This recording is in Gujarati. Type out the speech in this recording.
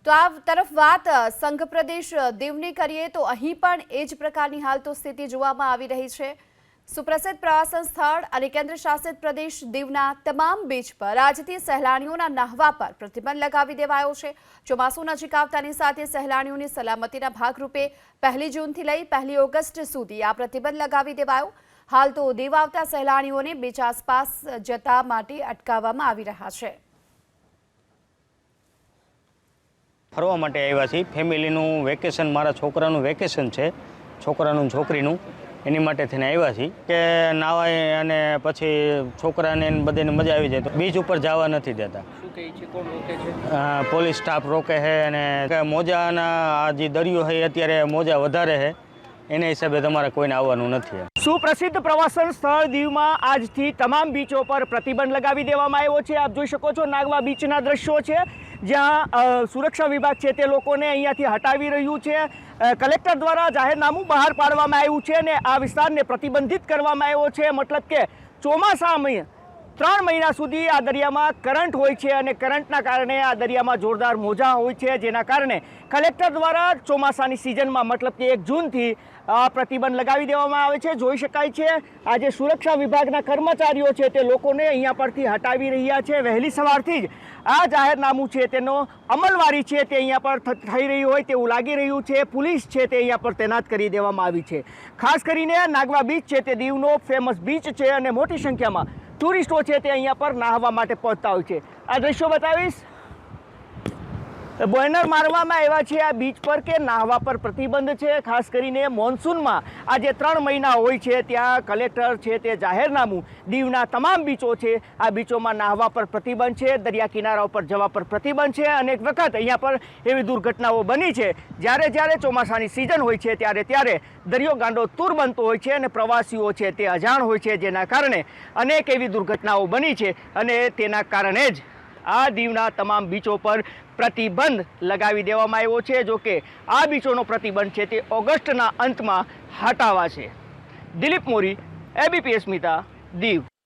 તો આ તરફ વાત સંઘ પ્રદેશ દીવની કરીએ તો અહીં પણ એ જ પ્રકારની હાલ તો સ્થિતિ જોવામાં આવી રહી છે। સુપ્રસિદ્ધ પ્રવાસન સ્થળ અને કેન્દ્ર શાસિત પ્રદેશ દીવના તમામ બીચ પર આજથી સહેલાણીઓના નહાવા પર પ્રતિબંધ લગાવી દેવાયો છે। ચોમાસું નજીક આવતાની સાથે સહેલાણીઓની સલામતીના ભાગરૂપે 1 જૂનથી લઈ 1 ઓગસ્ટ સુધી આ પ્રતિબંધ લગાવી દેવાયો। હાલ તો દીવ આવતા સહેલાણીઓને બીચ આસપાસ જતા માટે અટકાવવામાં આવી રહ્યા છે। ફરવા માટે આવ્યા છીએ। ફેમિલીનું વેકેશન, મારા છોકરાનું વેકેશન છે, છોકરાનું છોકરીનું, એની માટે થઈને આવ્યા છીએ કે નાવાય અને પછી છોકરાને બધાને મજા આવી જાય। તો બીચ ઉપર જવા નથી દેતા। શું કહે છે, કોણ રોકે છે? પોલીસ સ્ટાફ રોકે છે અને મોજાના આ જે દરિયો છે અત્યારે મોજા વધારે છે, એના હિસાબે તમારે કોઈને આવવાનું નથી। સુપ્રસિદ્ધ પ્રવાસન સ્થળ દીવમાં આજથી તમામ બીચો પર પ્રતિબંધ લગાવી દેવામાં આવ્યો છે। આપ જોઈ શકો છો નાગવા બીચના દ્રશ્યો છે, જ્યાં સુરક્ષા વિભાગ છે તે લોકોને અહીંયાથી હટાવી રહ્યું છે। કલેક્ટર દ્વારા જાહેરનામું બહાર પાડવામાં આવ્યું છે અને આ વિસ્તારને પ્રતિબંધિત કરવામાં આવ્યો છે। મતલબ કે ચોમાસામાં 3 મહિના સુધી આ દરિયામાં કરંટ હોય છે અને કરંટના કારણે આ દરિયામાં જોરદાર મોજા હોય છે, જેના કારણે કલેક્ટર દ્વારા ચોમાસાની સિઝનમાં મતલબ કે 1 જૂનથી પ્રતિબંધ લગાવી દેવામાં આવે છે। જોઈ શકાય છે આજે સુરક્ષા વિભાગના કર્મચારીઓ છે તે લોકોને અહીંયા પરથી હટાવી રહ્યા છે। વહેલી સવારથી જ આ જાહેરનામું છે તેનો અમલવારી છે તે અહીંયા પર થઈ રહી હોય તેવું લાગી રહ્યું છે। પોલીસ છે તે અહીંયા પર તૈનાત કરી દેવામાં આવી છે। ખાસ કરીને નાગવા બીચ છે તે દીવનો ફેમસ બીચ છે અને મોટી સંખ્યામાં ટુરિસ્ટો છે તે અહીંયા પર નાહવા માટે પહોંચતા હોય છે। આ દ્રશ્યો બતાવીશ। બેનર મારવામાં આવ્યા છે આ બીચ પર કે નાહવા પર પ્રતિબંધ છે। ખાસ કરીને મોન્સૂનમાં આ જે 3 મહિના હોય છે ત્યાં કલેક્ટર છે તે જાહેરનામું દીવના તમામ બીચો છે આ બીચોમાં નાહવા પર પ્રતિબંધ છે, દરિયા કિનારા ઉપર જવા પર પ્રતિબંધ છે। અનેક વખત અહીંયા પર એવી દુર્ઘટનાઓ બની છે, જ્યારે ચોમાસાની સિઝન હોય છે ત્યારે દરિયો ગાંડો તૂર બનતો હોય છે અને પ્રવાસીઓ છે તે અજાણ હોય છે, જેના કારણે અનેક એવી દુર્ઘટનાઓ બની છે અને તેના કારણે જ આ દીવના તમામ બીચો પર પ્રતિબંધ લગાવી દેવામાં આવ્યો છે। જો કે આ બીચોનો પ્રતિબંધ છે તે ઓગસ્ટના અંતમાં હટાવાશે। દિલીપ મોરી, ABP અસ્મિતા, દીવ।